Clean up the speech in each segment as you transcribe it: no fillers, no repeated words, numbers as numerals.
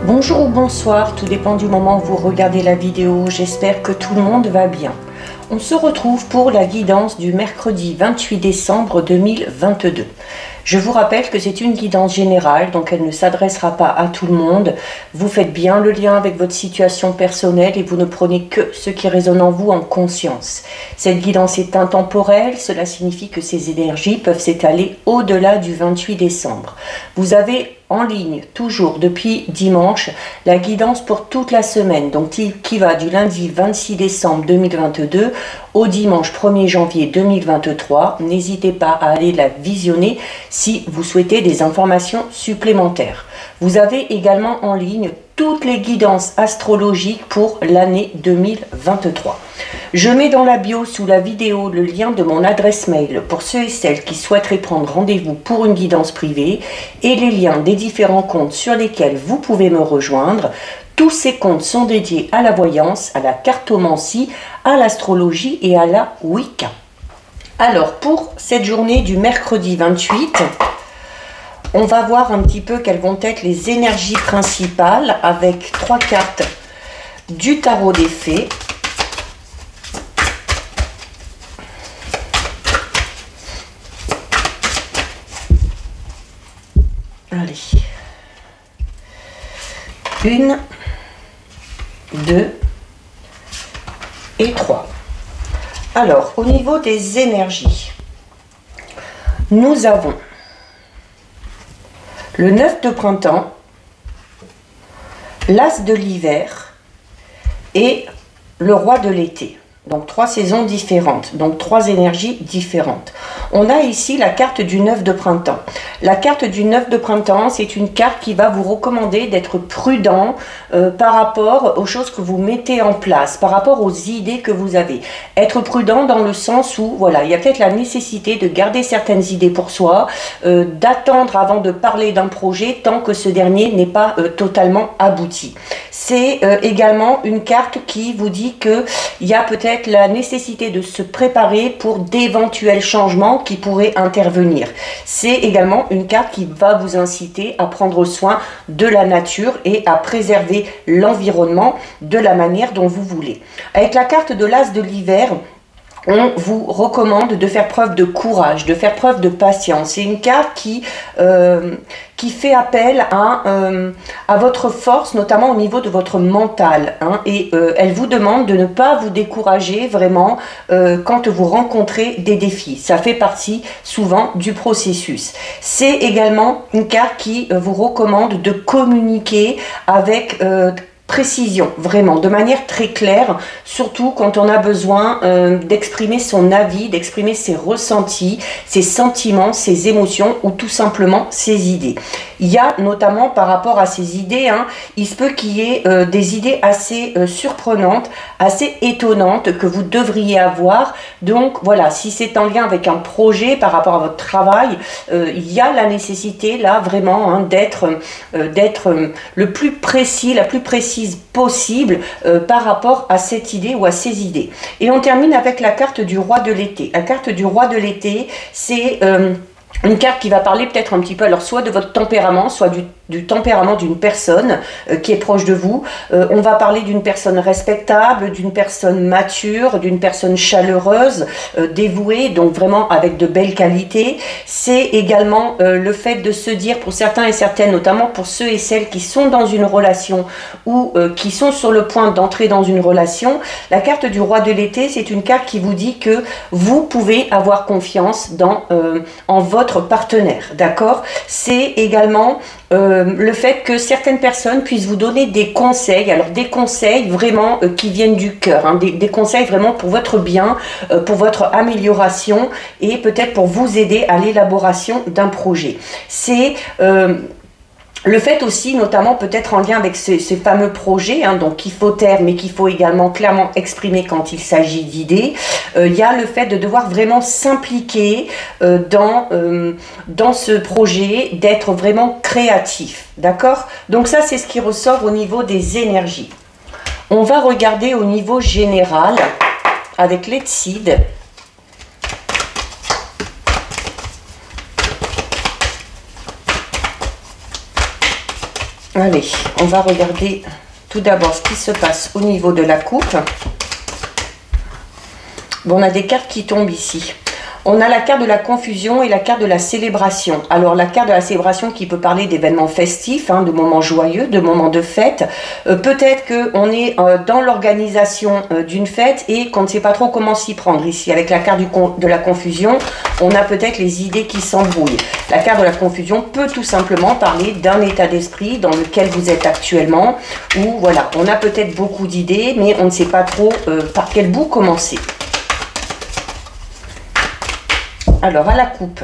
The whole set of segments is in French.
Bonjour ou bonsoir, tout dépend du moment où vous regardez la vidéo, j'espère que tout le monde va bien. On se retrouve pour la guidance du mercredi 28 décembre 2022. Je vous rappelle que c'est une guidance générale, donc elle ne s'adressera pas à tout le monde. Vous faites bien le lien avec votre situation personnelle et vous ne prenez que ce qui résonne en vous en conscience. Cette guidance est intemporelle, cela signifie que ces énergies peuvent s'étaler au-delà du 28 décembre. Vous avez en ligne, toujours depuis dimanche, la guidance pour toute la semaine, donc qui va du lundi 26 décembre 2022 au dimanche 1er janvier 2023. N'hésitez pas à aller la visionner si vous souhaitez des informations supplémentaires. Vous avez également en ligne toutes les guidances astrologiques pour l'année 2023. Je mets dans la bio sous la vidéo le lien de mon adresse mail pour ceux et celles qui souhaiteraient prendre rendez-vous pour une guidance privée et les liens des différents comptes sur lesquels vous pouvez me rejoindre. Tous ces comptes sont dédiés à la voyance, à la cartomancie, à l'astrologie et à la Wicca. Alors pour cette journée du mercredi 28, on va voir un petit peu quelles vont être les énergies principales avec 3 cartes du tarot des fées. Allez. 1, 2 et 3. Alors, au niveau des énergies, nous avons le 9 de printemps, l'as de l'hiver et le roi de l'été. Donc 3 saisons différentes, donc 3 énergies différentes. On a ici la carte du 9 de printemps. La carte du 9 de printemps, c'est une carte qui va vous recommander d'être prudent par rapport aux choses que vous mettez en place, par rapport aux idées que vous avez. Être prudent dans le sens où, voilà, il y a peut-être la nécessité de garder certaines idées pour soi, d'attendre avant de parler d'un projet tant que ce dernier n'est pas totalement abouti. C'est également une carte qui vous dit qu'il y a peut-être la nécessité de se préparer pour d'éventuels changements qui pourraient intervenir. C'est également une carte qui va vous inciter à prendre soin de la nature et à préserver l'environnement de la manière dont vous voulez. Avec la carte de l'as de l'hiver, on vous recommande de faire preuve de courage, de faire preuve de patience. C'est une carte qui fait appel à votre force, notamment au niveau de votre mental. Et elle vous demande de ne pas vous décourager vraiment quand vous rencontrez des défis. Ça fait partie souvent du processus. C'est également une carte qui vous recommande de communiquer avec précision, vraiment, de manière très claire, surtout quand on a besoin d'exprimer son avis, d'exprimer ses ressentis, ses sentiments, ses émotions ou tout simplement ses idées. Il y a notamment par rapport à ces idées, il se peut qu'il y ait des idées assez surprenantes, assez étonnantes que vous devriez avoir. Donc voilà, si c'est en lien avec un projet par rapport à votre travail, il y a la nécessité là vraiment d'être le plus précis, la plus précise possible par rapport à cette idée ou à ces idées. Et on termine avec la carte du roi de l'été. La carte du roi de l'été, c'est une carte qui va parler peut-être un petit peu, alors soit de votre tempérament, soit du tempérament d'une personne qui est proche de vous. On va parler d'une personne respectable, d'une personne mature, d'une personne chaleureuse, dévouée, donc vraiment avec de belles qualités. C'est également le fait de se dire, pour certains et certaines, notamment pour ceux et celles qui sont dans une relation ou qui sont sur le point d'entrer dans une relation, la carte du roi de l'été, c'est une carte qui vous dit que vous pouvez avoir confiance en votre partenaire, d'accord? C'est également le fait que certaines personnes puissent vous donner des conseils, alors des conseils vraiment qui viennent du cœur, des conseils vraiment pour votre bien, pour votre amélioration et peut-être pour vous aider à l'élaboration d'un projet. C'est le fait aussi, notamment peut-être en lien avec ces fameux projets, donc qu'il faut taire, mais qu'il faut également clairement exprimer quand il s'agit d'idées, il y a le fait de devoir vraiment s'impliquer dans ce projet, d'être vraiment créatif, d'accord? Donc ça, c'est ce qui ressort au niveau des énergies. On va regarder au niveau général avec l'Etsid. Allez, on va regarder tout d'abord ce qui se passe au niveau de la coupe. Bon, on a des cartes qui tombent ici. On a la carte de la confusion et la carte de la célébration. Alors la carte de la célébration qui peut parler d'événements festifs, hein, de moments joyeux, de moments de fête. Peut-être qu'on est dans l'organisation d'une fête et qu'on ne sait pas trop comment s'y prendre. Ici, avec la carte de la confusion, on a peut-être les idées qui s'embrouillent. La carte de la confusion peut tout simplement parler d'un état d'esprit dans lequel vous êtes actuellement. Où voilà, on a peut-être beaucoup d'idées, mais on ne sait pas trop par quel bout commencer. Alors, à la coupe,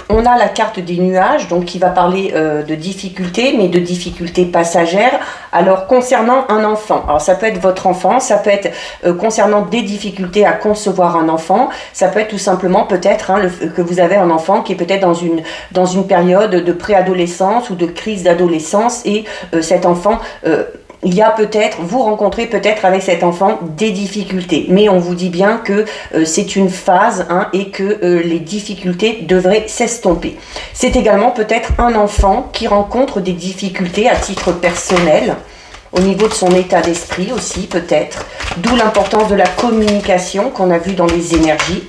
on a la carte des nuages, donc qui va parler de difficultés, mais de difficultés passagères. Alors, concernant un enfant, alors ça peut être votre enfant, ça peut être concernant des difficultés à concevoir un enfant, ça peut être tout simplement peut-être hein, que vous avez un enfant qui est peut-être dans une période de préadolescence ou de crise d'adolescence et cet enfant... il y a peut-être, vous rencontrez peut-être avec cet enfant des difficultés, mais on vous dit bien que c'est une phase hein, et que les difficultés devraient s'estomper. C'est également peut-être un enfant qui rencontre des difficultés à titre personnel, au niveau de son état d'esprit aussi peut-être, d'où l'importance de la communication qu'on a vu dans les énergies.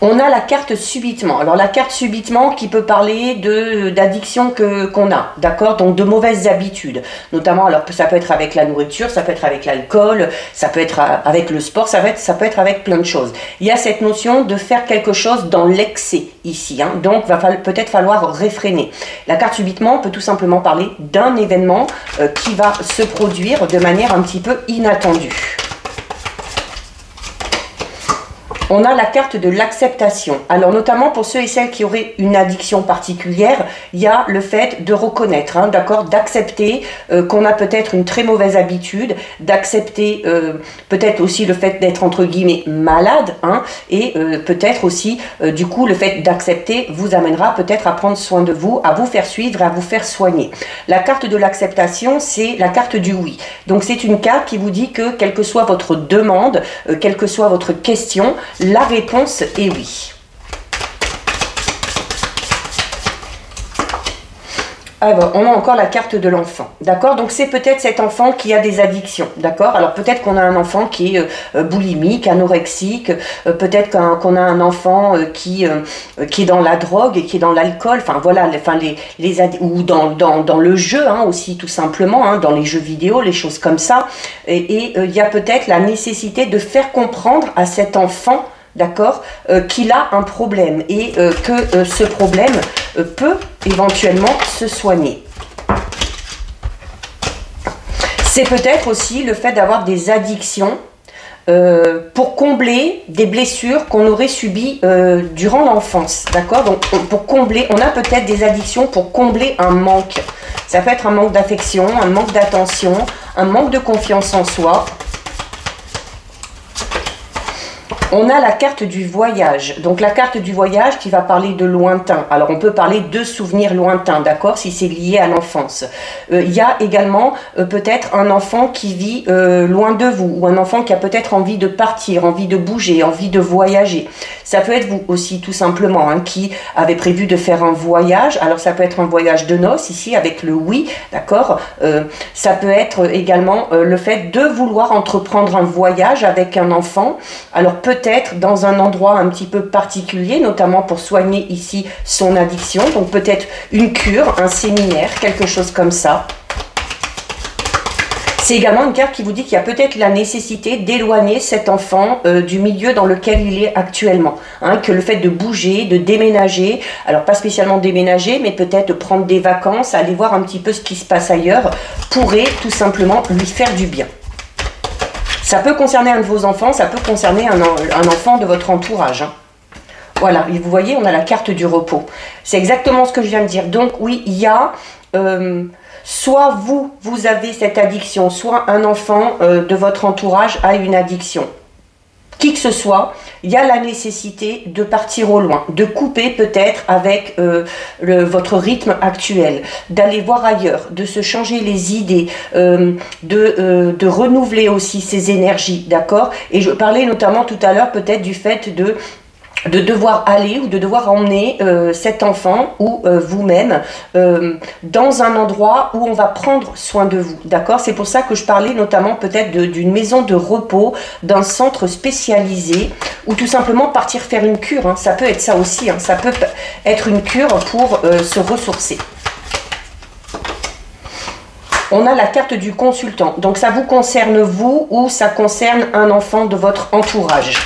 On a la carte subitement. Alors la carte subitement qui peut parler d'addiction qu'on a, d'accord? Donc de mauvaises habitudes, notamment alors ça peut être avec la nourriture, ça peut être avec l'alcool, ça peut être avec le sport, ça peut être avec plein de choses. Il y a cette notion de faire quelque chose dans l'excès ici, hein, donc va peut-être falloir réfréner. La carte subitement peut tout simplement parler d'un événement qui va se produire de manière un petit peu inattendue. On a la carte de l'acceptation. Alors notamment pour ceux et celles qui auraient une addiction particulière, il y a le fait de reconnaître, hein, d'accord, d'accepter qu'on a peut-être une très mauvaise habitude, d'accepter peut-être aussi le fait d'être entre guillemets malade, hein, et peut-être aussi du coup le fait d'accepter vous amènera peut-être à prendre soin de vous, à vous faire suivre et à vous faire soigner. La carte de l'acceptation, c'est la carte du oui. Donc c'est une carte qui vous dit que quelle que soit votre demande, quelle que soit votre question, la réponse est oui. Alors, on a encore la carte de l'enfant, d'accord? Donc, c'est peut-être cet enfant qui a des addictions, d'accord? Alors, peut-être qu'on a un enfant qui est boulimique, anorexique, peut-être qu'on a un enfant qui est dans la drogue et qui est dans l'alcool, enfin, voilà, ou dans le jeu, hein, aussi, tout simplement, hein, dans les jeux vidéo, les choses comme ça. Et il y a peut-être la nécessité de faire comprendre à cet enfant, d'accord, qu'il a un problème et que ce problème peut éventuellement se soigner. C'est peut-être aussi le fait d'avoir des addictions pour combler des blessures qu'on aurait subies durant l'enfance, d'accord? Donc pour combler, on a peut-être des addictions pour combler un manque. Ça peut être un manque d'affection, un manque d'attention, un manque de confiance en soi. On a la carte du voyage, donc la carte du voyage qui va parler de lointain. Alors on peut parler de souvenirs lointains, d'accord, si c'est lié à l'enfance. Il y a également peut-être un enfant qui vit loin de vous, ou un enfant qui a peut-être envie de partir, envie de bouger, envie de voyager. Ça peut être vous aussi tout simplement, hein, qui avait prévu de faire un voyage. Alors ça peut être un voyage de noces ici avec le oui, d'accord. Ça peut être également le fait de vouloir entreprendre un voyage avec un enfant. Alors peut-être dans un endroit un petit peu particulier, notamment pour soigner ici son addiction. Donc peut-être une cure, un séminaire, quelque chose comme ça. C'est également une carte qui vous dit qu'il y a peut-être la nécessité d'éloigner cet enfant du milieu dans lequel il est actuellement. Hein, que le fait de bouger, de déménager, alors pas spécialement déménager, mais peut-être prendre des vacances, aller voir un petit peu ce qui se passe ailleurs, pourrait tout simplement lui faire du bien. Ça peut concerner un de vos enfants, ça peut concerner un enfant de votre entourage. Hein. Voilà, et vous voyez, on a la carte du repos. C'est exactement ce que je viens de dire. Donc oui, il y a soit vous avez cette addiction, soit un enfant de votre entourage a une addiction. Qui que ce soit, il y a la nécessité de partir au loin, de couper peut-être avec votre rythme actuel, d'aller voir ailleurs, de se changer les idées, de renouveler aussi ses énergies, d'accord? Et je parlais notamment tout à l'heure peut-être du fait de de devoir aller ou de devoir emmener cet enfant ou vous-même dans un endroit où on va prendre soin de vous, d'accord? C'est pour ça que je parlais notamment peut-être d'une maison de repos, d'un centre spécialisé, ou tout simplement partir faire une cure, hein. Ça peut être ça aussi, hein. Ça peut être une cure pour se ressourcer. On a la carte du consultant, donc ça vous concerne vous ou ça concerne un enfant de votre entourage.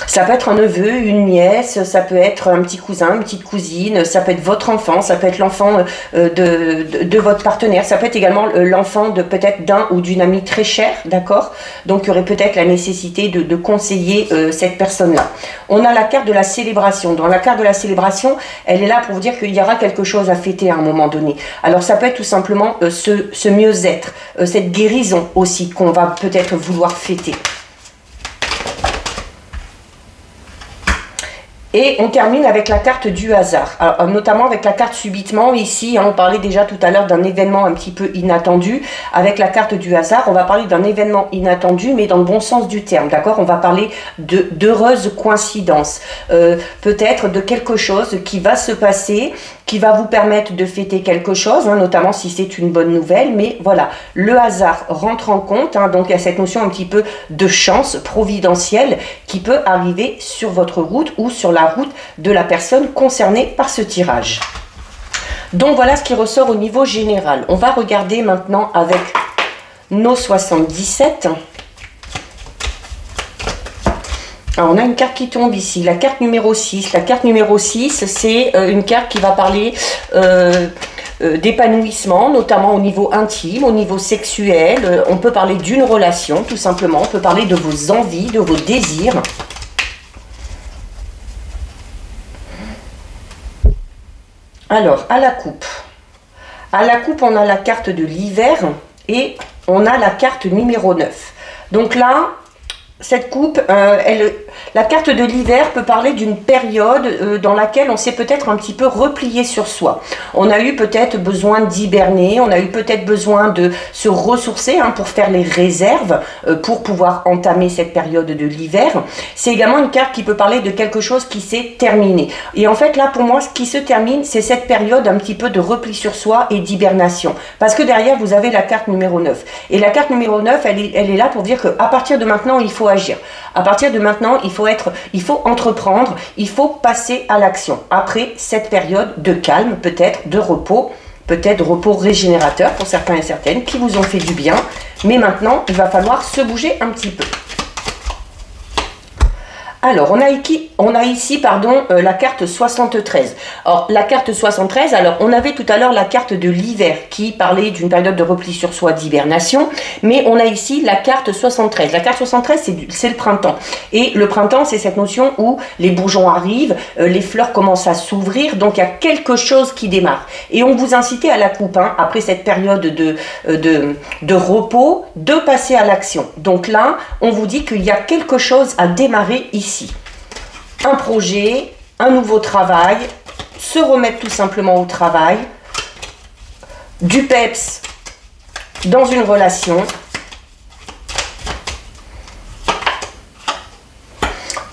Ça peut être un neveu, une nièce, ça peut être un petit cousin, une petite cousine, ça peut être votre enfant, ça peut être l'enfant de votre partenaire, ça peut être également l'enfant de peut-être d'un ou d'une amie très chère, d'accord? Donc il y aurait peut-être la nécessité de conseiller cette personne-là. On a la carte de la célébration. Dans la carte de la célébration, elle est là pour vous dire qu'il y aura quelque chose à fêter à un moment donné. Alors ça peut être tout simplement ce mieux-être, cette guérison aussi qu'on va peut-être vouloir fêter. Et on termine avec la carte du hasard, alors, notamment avec la carte subitement. Ici, hein, on parlait déjà tout à l'heure d'un événement un petit peu inattendu. Avec la carte du hasard, on va parler d'un événement inattendu, mais dans le bon sens du terme, d'accord? On va parler d'heureuses coïncidences, peut-être de quelque chose qui va se passer, qui va vous permettre de fêter quelque chose, hein, notamment si c'est une bonne nouvelle. Mais voilà, le hasard rentre en compte, hein, donc il y a cette notion un petit peu de chance providentielle qui peut arriver sur votre route ou sur la route de la personne concernée par ce tirage. Donc voilà ce qui ressort au niveau général. On va regarder maintenant avec nos 77. Alors, on a une carte qui tombe ici, la carte numéro 6. La carte numéro 6, c'est une carte qui va parler d'épanouissement, notamment au niveau intime, au niveau sexuel. On peut parler d'une relation, tout simplement. On peut parler de vos envies, de vos désirs. Alors, à la coupe. À la coupe, on a la carte de l'hiver et on a la carte numéro 9. Donc là, cette coupe, la carte de l'hiver peut parler d'une période dans laquelle on s'est peut-être un petit peu replié sur soi. On a eu peut-être besoin d'hiberner, on a eu peut-être besoin de se ressourcer, hein, pour faire les réserves, pour pouvoir entamer cette période de l'hiver. C'est également une carte qui peut parler de quelque chose qui s'est terminé. Et en fait là, pour moi, ce qui se termine, c'est cette période un petit peu de repli sur soi et d'hibernation. Parce que derrière, vous avez la carte numéro 9. Et la carte numéro 9, elle est là pour dire qu'à partir de maintenant, il faut agir. À partir de maintenant, il faut entreprendre, il faut passer à l'action. Après cette période de calme, peut-être de repos, peut-être repos régénérateur pour certains et certaines qui vous ont fait du bien. Mais maintenant, il va falloir se bouger un petit peu. Alors, on a ici la carte 73. Alors, la carte 73, alors, on avait tout à l'heure la carte de l'hiver qui parlait d'une période de repli sur soi, d'hibernation, mais on a ici la carte 73. La carte 73, c'est le printemps. Et le printemps, c'est cette notion où les bourgeons arrivent, les fleurs commencent à s'ouvrir, donc il y a quelque chose qui démarre. Et on vous incitait à la coupe, hein, après cette période de repos, de passer à l'action. Donc là, on vous dit qu'il y a quelque chose à démarrer ici. Un projet, un nouveau travail, se remettre tout simplement au travail, du peps dans une relation.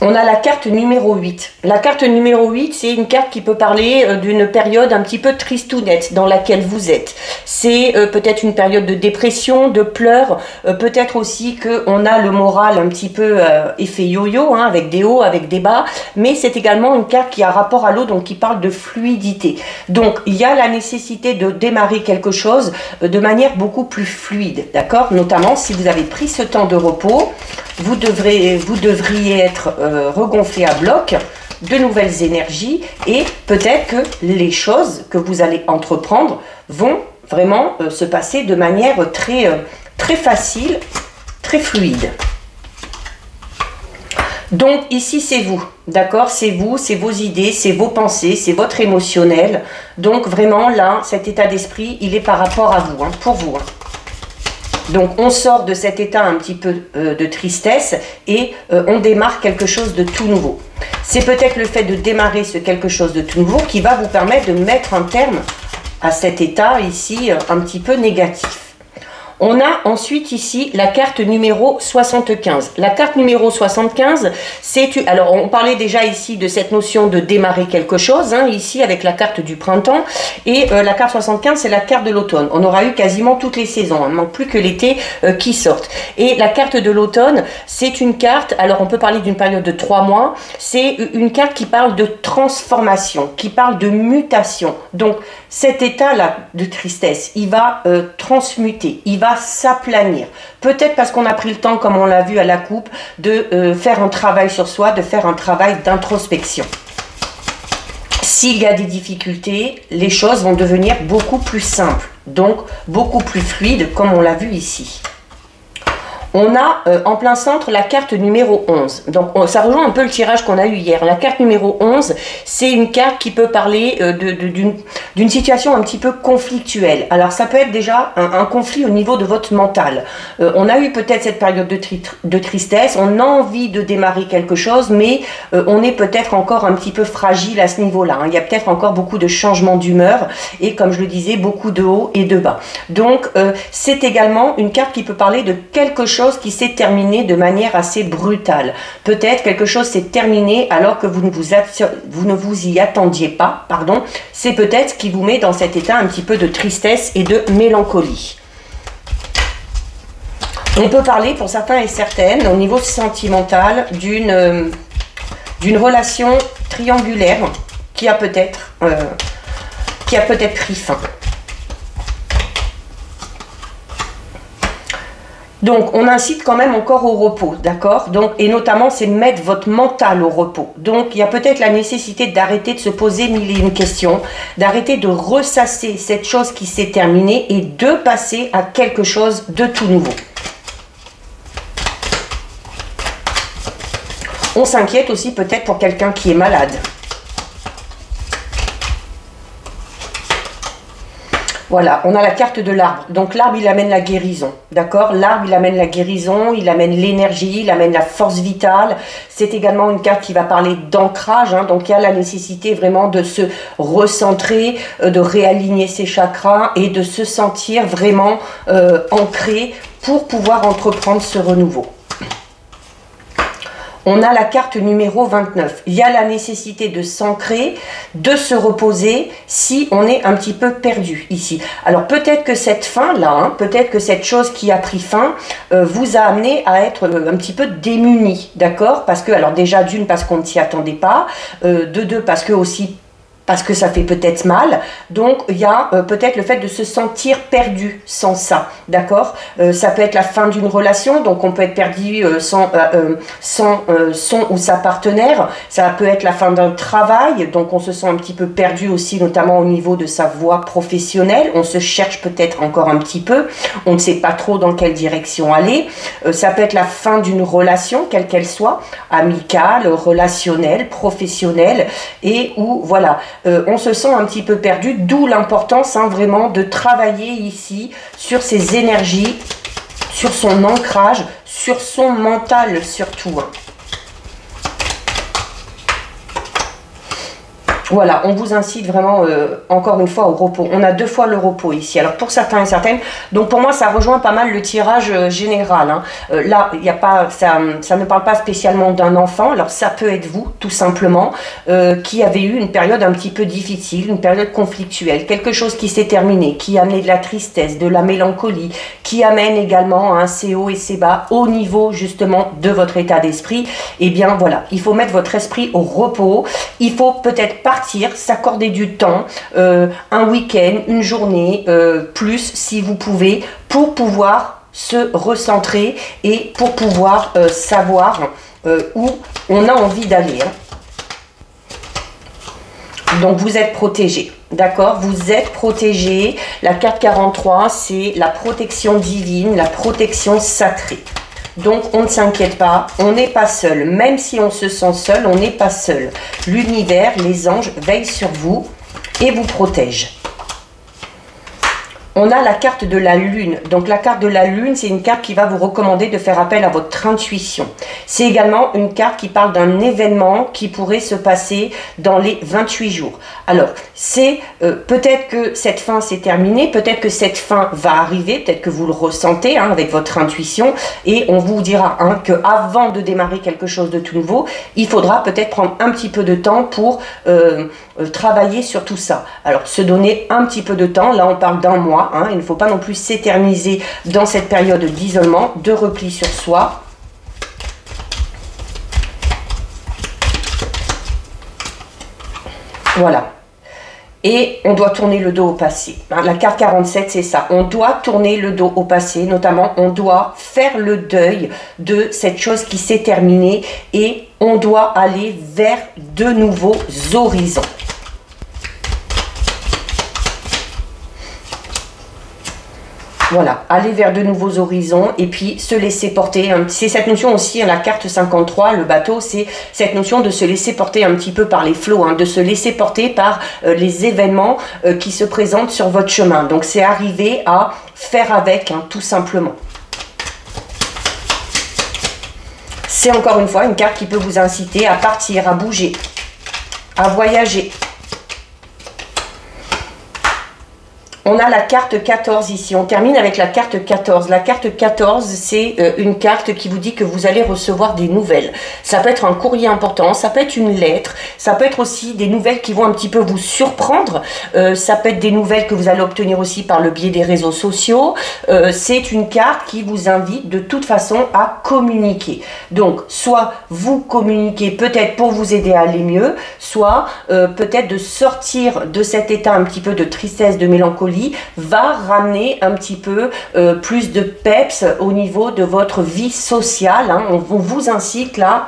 On a la carte numéro 8. La carte numéro 8, c'est une carte qui peut parler d'une période un petit peu tristounette dans laquelle vous êtes. C'est peut-être une période de dépression, de pleurs, peut-être aussi qu'on a le moral un petit peu effet yo-yo, hein, avec des hauts, avec des bas, mais c'est également une carte qui a rapport à l'eau, donc qui parle de fluidité. Donc il y a la nécessité de démarrer quelque chose de manière beaucoup plus fluide, d'accord? Notamment si vous avez pris ce temps de repos, vous devriez être regonflé à bloc, de nouvelles énergies, et peut-être que les choses que vous allez entreprendre vont vraiment se passer de manière très facile, très fluide. Donc ici c'est vous, d'accord? C'est vous, c'est vos idées, c'est vos pensées, c'est votre émotionnel. Donc vraiment là, cet état d'esprit, il est par rapport à vous, hein, pour vous. Hein. Donc on sort de cet état un petit peu de tristesse et on démarre quelque chose de tout nouveau. C'est peut-être le fait de démarrer ce quelque chose de tout nouveau qui va vous permettre de mettre un terme à cet état ici un petit peu négatif. On a ensuite ici la carte numéro 75. La carte numéro 75, c'est... Alors, on parlait déjà ici de cette notion de démarrer quelque chose, hein, ici avec la carte du printemps. Et la carte 75, c'est la carte de l'automne. On aura eu quasiment toutes les saisons. Il ne manque plus que l'été qui sorte. Et la carte de l'automne, c'est une carte... Alors, on peut parler d'une période de 3 mois. C'est une carte qui parle de transformation, qui parle de mutation. Donc, cet état-là de tristesse, il va transmuter, il va s'aplanir. Peut-être parce qu'on a pris le temps, comme on l'a vu à la coupe, de faire un travail sur soi, de faire un travail d'introspection. S'il y a des difficultés, les choses vont devenir beaucoup plus simples, donc beaucoup plus fluides, comme on l'a vu ici. On a en plein centre la carte numéro 11. Donc ça rejoint un peu le tirage qu'on a eu hier. La carte numéro 11, c'est une carte qui peut parler d'une situation un petit peu conflictuelle. Alors ça peut être déjà un conflit au niveau de votre mental. On a eu peut-être cette période de tristesse, on a envie de démarrer quelque chose, mais on est peut-être encore un petit peu fragile à ce niveau-là. Il y a peut-être encore beaucoup de changements d'humeur et comme je le disais, beaucoup de hauts et de bas. Donc c'est également une carte qui peut parler de quelque chose qui s'est terminé de manière assez brutale. Peut-être quelque chose s'est terminé alors que vous ne vous y attendiez pas, pardon. C'est peut-être ce qui vous met dans cet état un petit peu de tristesse et de mélancolie. On peut parler pour certains et certaines au niveau sentimental d'une relation triangulaire qui a peut-être pris fin. Donc, on incite quand même encore au repos, d'accord? Donc, et notamment, c'est mettre votre mental au repos. Donc, il y a peut-être la nécessité d'arrêter de se poser mille et une questions, d'arrêter de ressasser cette chose qui s'est terminée et de passer à quelque chose de tout nouveau. On s'inquiète aussi peut-être pour quelqu'un qui est malade. Voilà, on a la carte de l'arbre. Donc l'arbre, il amène la guérison, d'accord? L'arbre, il amène la guérison, il amène l'énergie, il amène la force vitale. C'est également une carte qui va parler d'ancrage, hein, donc il y a la nécessité vraiment de se recentrer, de réaligner ses chakras et de se sentir vraiment ancré pour pouvoir entreprendre ce renouveau. On a la carte numéro 29. Il y a la nécessité de s'ancrer, de se reposer si on est un petit peu perdu ici. Alors peut-être que cette fin-là, hein, peut-être que cette chose qui a pris fin vous a amené à être un petit peu démuni, d'accord? Parce que, alors déjà d'une, parce qu'on ne s'y attendait pas, de deux, parce que aussi... parce que ça fait peut-être mal, donc il y a peut-être le fait de se sentir perdu sans ça, d'accord? Ça peut être la fin d'une relation, donc on peut être perdu sans son ou sa partenaire, ça peut être la fin d'un travail, donc on se sent un petit peu perdu aussi, notamment au niveau de sa voie professionnelle, on se cherche peut-être encore un petit peu, on ne sait pas trop dans quelle direction aller, ça peut être la fin d'une relation, quelle qu'elle soit, amicale, relationnelle, professionnelle, et où, voilà, on se sent un petit peu perdu, d'où l'importance hein, vraiment de travailler ici sur ses énergies, sur son ancrage, sur son mental surtout. Hein. Voilà, on vous incite vraiment, encore une fois, au repos. On a 2 fois le repos ici. Alors, pour certains et certaines, donc pour moi, ça rejoint pas mal le tirage général. Hein. Là, il n'y a pas, ça ne parle pas spécialement d'un enfant. Alors, ça peut être vous, tout simplement, qui avez eu une période un petit peu difficile, une période conflictuelle, quelque chose qui s'est terminé, qui a amené de la tristesse, de la mélancolie, qui amène également à ses hauts et ses bas au niveau, justement, de votre état d'esprit. Eh bien, voilà, il faut mettre votre esprit au repos. Il faut peut-être partir, s'accorder du temps, un week-end, une journée, plus si vous pouvez, pour pouvoir se recentrer et pour pouvoir savoir où on a envie d'aller. Hein. Donc vous êtes protégé, d'accord? Vous êtes protégé. La carte 43, c'est la protection divine, la protection sacrée. Donc, on ne s'inquiète pas, on n'est pas seul. Même si on se sent seul, on n'est pas seul. L'univers, les anges veillent sur vous et vous protègent. On a la carte de la lune. Donc la carte de la lune, c'est une carte qui va vous recommander de faire appel à votre intuition. C'est également une carte qui parle d'un événement qui pourrait se passer dans les 28 jours. Alors, c'est peut-être que cette fin s'est terminée, peut-être que cette fin va arriver, peut-être que vous le ressentez avec votre intuition, et on vous dira qu'avant de démarrer quelque chose de tout nouveau, il faudra peut-être prendre un petit peu de temps pour travailler sur tout ça. Alors, se donner un petit peu de temps, là on parle d'un mois, il ne faut pas non plus s'éterniser dans cette période d'isolement, de repli sur soi. Voilà. Et on doit tourner le dos au passé. La carte 47, c'est ça. On doit tourner le dos au passé, notamment on doit faire le deuil de cette chose qui s'est terminée et on doit aller vers de nouveaux horizons. Voilà, aller vers de nouveaux horizons et puis se laisser porter. C'est cette notion aussi, la carte 53, le bateau, c'est cette notion de se laisser porter un petit peu par les flots, de se laisser porter par les événements qui se présentent sur votre chemin. Donc c'est arriver à faire avec, tout simplement. C'est encore une fois une carte qui peut vous inciter à partir, à bouger, à voyager. On a la carte 14 ici, on termine avec la carte 14. La carte 14, c'est une carte qui vous dit que vous allez recevoir des nouvelles. Ça peut être un courrier important, ça peut être une lettre, ça peut être aussi des nouvelles qui vont un petit peu vous surprendre. Ça peut être des nouvelles que vous allez obtenir aussi par le biais des réseaux sociaux. C'est une carte qui vous invite de toute façon à communiquer. Donc, soit vous communiquez peut-être pour vous aider à aller mieux, soit peut-être de sortir de cet état un petit peu de tristesse, de mélancolie, va ramener un petit peu plus de peps au niveau de votre vie sociale. On vous incite là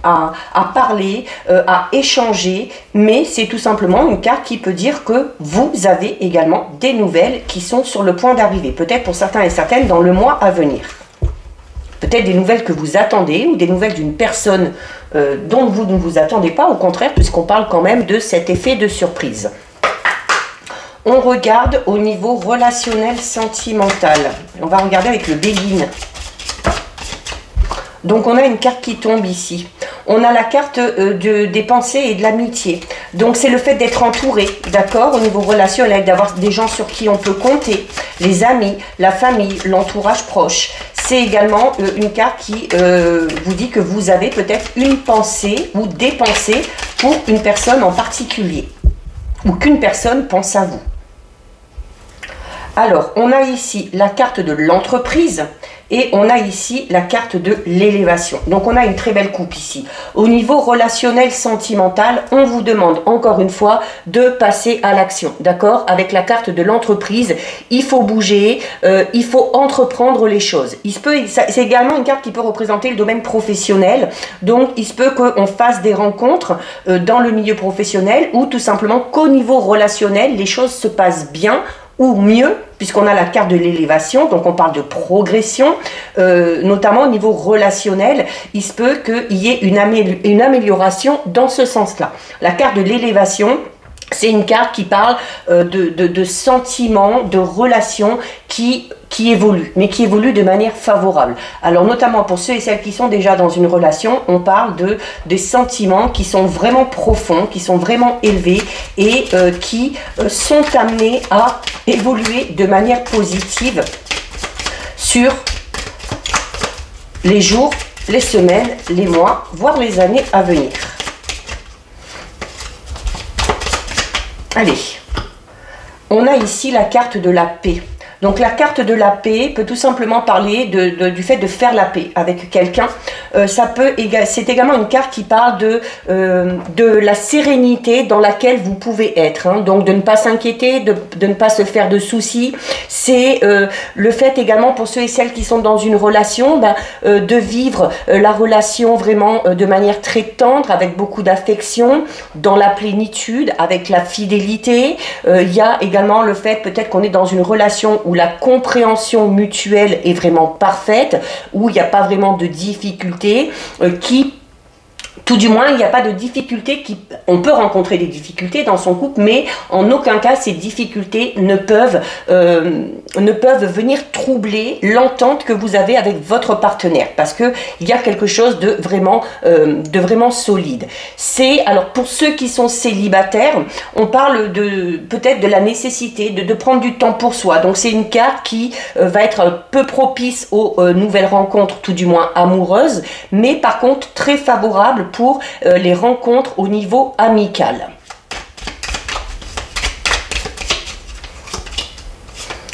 à parler, à échanger, mais c'est tout simplement une carte qui peut dire que vous avez également des nouvelles qui sont sur le point d'arriver, peut-être pour certains et certaines dans le mois à venir. Peut-être des nouvelles que vous attendez ou des nouvelles d'une personne dont vous ne vous attendez pas, au contraire, puisqu'on parle quand même de cet effet de surprise. On regarde au niveau relationnel sentimental. On va regarder avec le Béguine. Donc on a une carte qui tombe ici. On a la carte des pensées et de l'amitié. Donc c'est le fait d'être entouré, d'accord, au niveau relationnel, d'avoir des gens sur qui on peut compter, les amis, la famille, l'entourage proche. C'est également une carte qui vous dit que vous avez peut-être une pensée ou des pensées pour une personne en particulier, ou qu'une personne pense à vous. Alors, on a ici la carte de l'entreprise et on a ici la carte de l'élévation. Donc, on a une très belle coupe ici. Au niveau relationnel sentimental, on vous demande encore une fois de passer à l'action, d'accord? Avec la carte de l'entreprise, il faut bouger, il faut entreprendre les choses. C'est également une carte qui peut représenter le domaine professionnel. Donc, il se peut qu'on fasse des rencontres dans le milieu professionnel ou tout simplement qu'au niveau relationnel, les choses se passent bien ou mieux, puisqu'on a la carte de l'élévation, donc on parle de progression, notamment au niveau relationnel, il se peut qu'il y ait une amélioration dans ce sens-là. La carte de l'élévation, c'est une carte qui parle de sentiments, de relations qui évoluent, mais qui évoluent de manière favorable. Alors notamment pour ceux et celles qui sont déjà dans une relation, on parle des sentiments qui sont vraiment profonds, qui sont vraiment élevés et qui sont amenés à évoluer de manière positive sur les jours, les semaines, les mois, voire les années à venir. Allez, on a ici la carte de la paix. Donc la carte de la paix peut tout simplement parler du fait de faire la paix avec quelqu'un. C'est également une carte qui parle de la sérénité dans laquelle vous pouvez être. Donc de ne pas s'inquiéter, de ne pas se faire de soucis. C'est le fait également pour ceux et celles qui sont dans une relation, de vivre la relation vraiment de manière très tendre, avec beaucoup d'affection, dans la plénitude, avec la fidélité. Il y a également le fait peut-être qu'on est dans une relation où la compréhension mutuelle est vraiment parfaite, où il n'y a pas vraiment de difficultés, qui Tout du moins, il n'y a pas de difficultés on peut rencontrer des difficultés dans son couple, mais en aucun cas ces difficultés ne peuvent venir troubler l'entente que vous avez avec votre partenaire, parce que il y a quelque chose de vraiment solide. Alors pour ceux qui sont célibataires, on parle peut-être de la nécessité de prendre du temps pour soi. Donc c'est une carte qui va être peu propice aux nouvelles rencontres, tout du moins amoureuses, mais par contre très favorable pour les rencontres au niveau amical.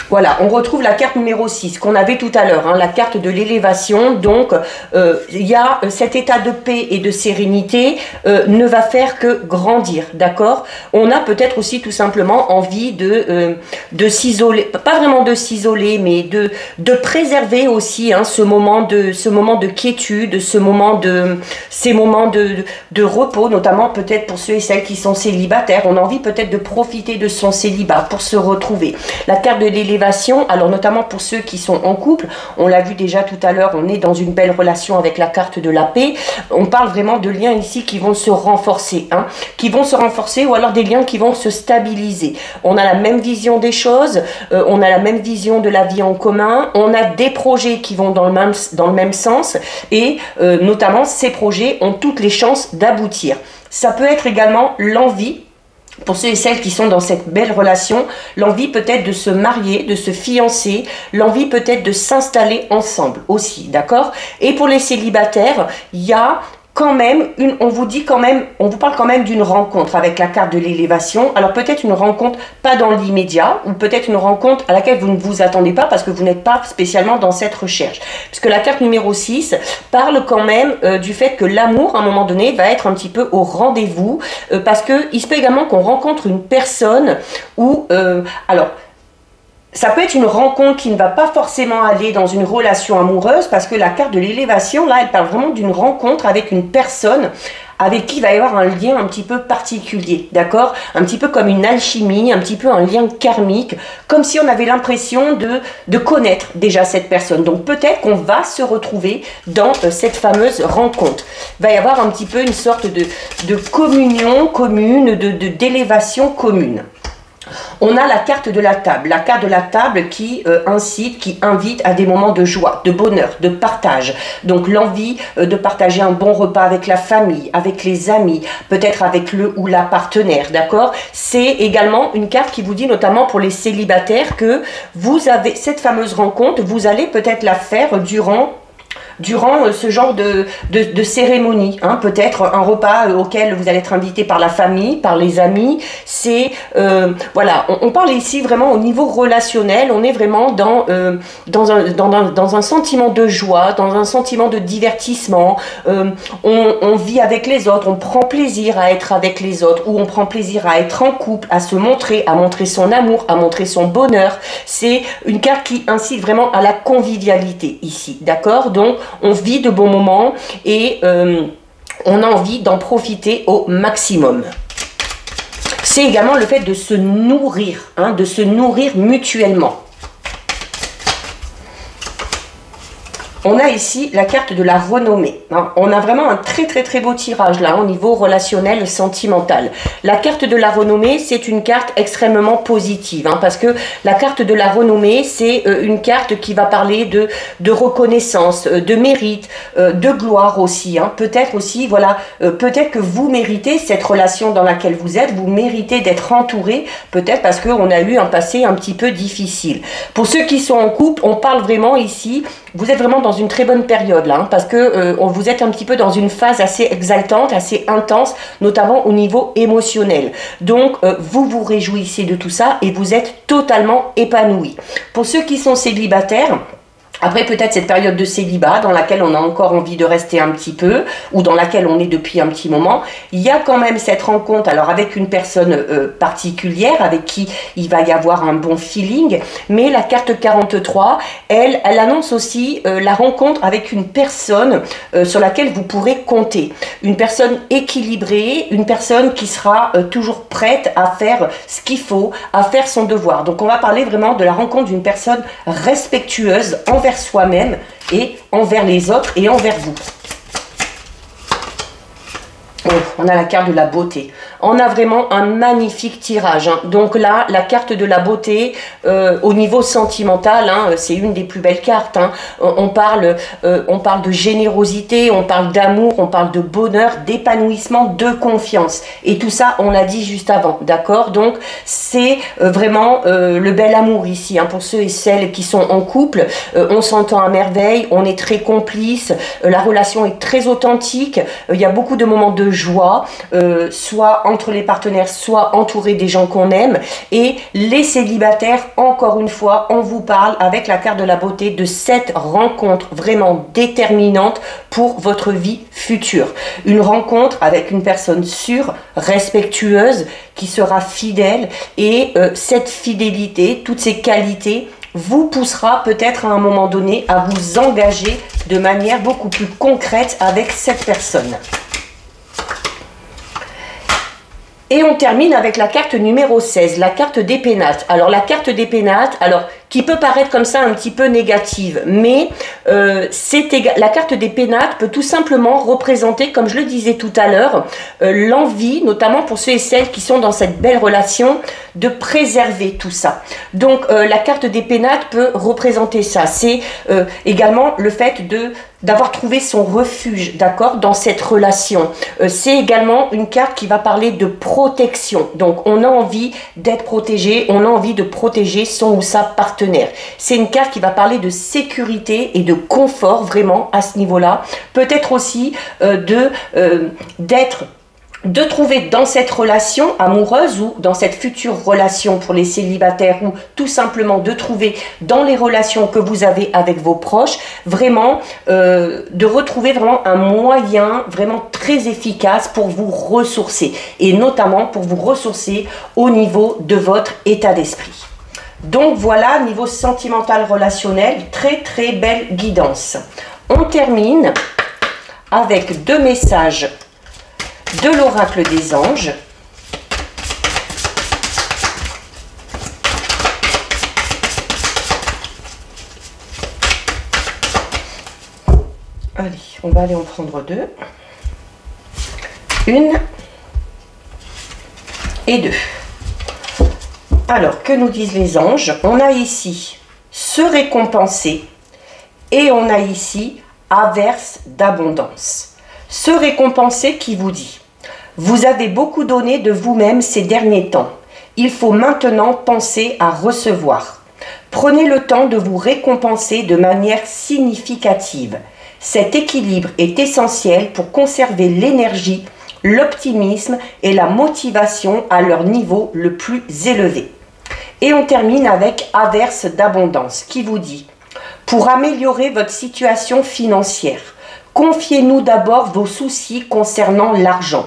Voilà, on retrouve la carte numéro 6 qu'on avait tout à l'heure, hein, la carte de l'élévation. Donc, il y a cet état de paix et de sérénité ne va faire que grandir, d'accord? On a peut-être aussi tout simplement envie de s'isoler, pas vraiment de s'isoler, mais de préserver aussi hein, ce moment de quiétude, ces moments de repos, notamment peut-être pour ceux et celles qui sont célibataires. On a envie peut-être de profiter de son célibat pour se retrouver. La carte de l'élévation, alors notamment pour ceux qui sont en couple, on l'a vu déjà tout à l'heure, on est dans une belle relation avec la carte de la paix. On parle vraiment de liens ici qui vont se renforcer, hein, ou alors des liens qui vont se stabiliser. On a la même vision des choses, on a la même vision de la vie en commun, on a des projets qui vont dans le même sens et notamment ces projets ont toutes les chances d'aboutir. Ça peut être également l'envie, pour ceux et celles qui sont dans cette belle relation, l'envie peut-être de se marier, de se fiancer, l'envie peut-être de s'installer ensemble aussi, d'accord? Et pour les célibataires, il y a quand même, on vous parle quand même d'une rencontre avec la carte de l'élévation. Alors peut-être une rencontre pas dans l'immédiat, ou peut-être une rencontre à laquelle vous ne vous attendez pas parce que vous n'êtes pas spécialement dans cette recherche. Puisque la carte numéro 6 parle quand même du fait que l'amour, à un moment donné, va être un petit peu au rendez-vous, parce qu'il se peut également qu'on rencontre une personne où, ça peut être une rencontre qui ne va pas forcément aller dans une relation amoureuse, parce que la carte de l'élévation, là, elle parle vraiment d'une rencontre avec une personne avec qui il va y avoir un lien un petit peu particulier, d'accord? Un petit peu comme une alchimie, un petit peu un lien karmique, comme si on avait l'impression de connaître déjà cette personne. Donc peut-être qu'on va se retrouver dans cette fameuse rencontre. Il va y avoir un petit peu une sorte de communion commune, d'élévation commune. On a la carte de la table qui incite, qui invite à des moments de joie, de bonheur, de partage. Donc l'envie de partager un bon repas avec la famille, avec les amis, peut-être avec le ou la partenaire, d'accord? C'est également une carte qui vous dit, notamment pour les célibataires, que vous avez cette fameuse rencontre, vous allez peut-être la faire durant ce genre de cérémonie, hein, peut-être un repas auquel vous allez être invité par la famille, par les amis. C'est voilà, on parle ici vraiment au niveau relationnel. On est vraiment dans un sentiment de joie, dans un sentiment de divertissement. On vit avec les autres, on prend plaisir à être avec les autres, ou on prend plaisir à être en couple, à se montrer, à montrer son amour, à montrer son bonheur. C'est une carte qui incite vraiment à la convivialité ici, d'accord? Donc on vit de bons moments et on a envie d'en profiter au maximum. C'est également le fait de se nourrir, hein, de se nourrir mutuellement. On a ici la carte de la renommée. On a vraiment un très très très beau tirage là au niveau relationnel, sentimental. La carte de la renommée, c'est une carte extrêmement positive, hein, parce que la carte de la renommée, c'est une carte qui va parler de reconnaissance, de mérite, de gloire aussi. Hein. Peut-être aussi, voilà, peut-être que vous méritez cette relation dans laquelle vous êtes, vous méritez d'être entouré, peut-être parce qu'on a eu un passé un petit peu difficile. Pour ceux qui sont en couple, on parle vraiment ici, vous êtes vraiment dans une très bonne période là, hein, parce que vous êtes un petit peu dans une phase assez exaltante, assez intense, notamment au niveau émotionnel. Donc vous vous réjouissez de tout ça et vous êtes totalement épanoui. Pour ceux qui sont célibataires, après peut-être cette période de célibat dans laquelle on a encore envie de rester un petit peu, ou dans laquelle on est depuis un petit moment, il y a quand même cette rencontre, alors avec une personne particulière, avec qui il va y avoir un bon feeling, mais la carte 43, elle annonce aussi la rencontre avec une personne sur laquelle vous pourrez compter. Une personne équilibrée, une personne qui sera toujours prête à faire ce qu'il faut, à faire son devoir. Donc on va parler vraiment de la rencontre d'une personne respectueuse envers soi-même et envers les autres et envers vous. On a la carte de la beauté. On a vraiment un magnifique tirage. Hein. Donc là, la carte de la beauté, au niveau sentimental, hein, c'est une des plus belles cartes. Hein. On parle de générosité, on parle d'amour, on parle de bonheur, d'épanouissement, de confiance. Et tout ça, on l'a dit juste avant, d'accord? Donc, c'est vraiment le bel amour ici. Hein, pour ceux et celles qui sont en couple, on s'entend à merveille, on est très complices, la relation est très authentique, il y a beaucoup de moments de joie, soit entre les partenaires, soit entourés des gens qu'on aime. Et les célibataires, encore une fois, on vous parle avec la carte de la beauté de cette rencontre vraiment déterminante pour votre vie future. Une rencontre avec une personne sûre, respectueuse, qui sera fidèle, et cette fidélité, toutes ces qualités vous poussera peut-être à un moment donné à vous engager de manière beaucoup plus concrète avec cette personne. Et on termine avec la carte numéro 16, la carte des pénates. Alors la carte des pénates, qui peut paraître comme ça un petit peu négative, mais la carte des pénates peut tout simplement représenter, comme je le disais tout à l'heure, l'envie, notamment pour ceux et celles qui sont dans cette belle relation, de préserver tout ça. Donc la carte des pénates peut représenter ça. C'est également le fait d'avoir trouvé son refuge, d'accord, dans cette relation. C'est également une carte qui va parler de protection. Donc, on a envie d'être protégé, on a envie de protéger son ou sa partenaire. C'est une carte qui va parler de sécurité et de confort, vraiment, à ce niveau-là. Peut-être aussi de trouver dans cette relation amoureuse ou dans cette future relation pour les célibataires, ou tout simplement de trouver dans les relations que vous avez avec vos proches, vraiment de retrouver vraiment un moyen vraiment très efficace pour vous ressourcer, et notamment pour vous ressourcer au niveau de votre état d'esprit. Donc voilà, niveau sentimental relationnel, très très belle guidance. On termine avec 2 messages de l'oracle des anges. Allez, on va aller en prendre 2. 1 et 2. Alors, que nous disent les anges? On a ici se récompenser et on a ici averse d'abondance. Se récompenser qui vous dit: vous avez beaucoup donné de vous-même ces derniers temps. Il faut maintenant penser à recevoir. Prenez le temps de vous récompenser de manière significative. Cet équilibre est essentiel pour conserver l'énergie, l'optimisme et la motivation à leur niveau le plus élevé. Et on termine avec averse d'abondance qui vous dit: pour améliorer votre situation financière, confiez-nous d'abord vos soucis concernant l'argent.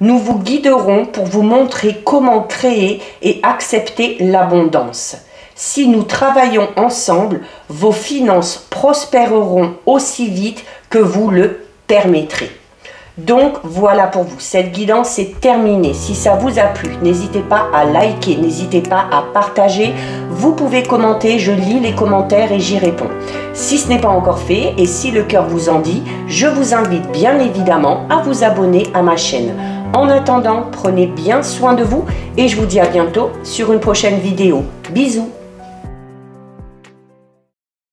Nous vous guiderons pour vous montrer comment créer et accepter l'abondance. Si nous travaillons ensemble, vos finances prospéreront aussi vite que vous le permettrez. Donc voilà pour vous, cette guidance est terminée. Si ça vous a plu, n'hésitez pas à liker, n'hésitez pas à partager. Vous pouvez commenter, je lis les commentaires et j'y réponds. Si ce n'est pas encore fait et si le cœur vous en dit, je vous invite bien évidemment à vous abonner à ma chaîne. En attendant, prenez bien soin de vous et je vous dis à bientôt sur une prochaine vidéo. Bisous!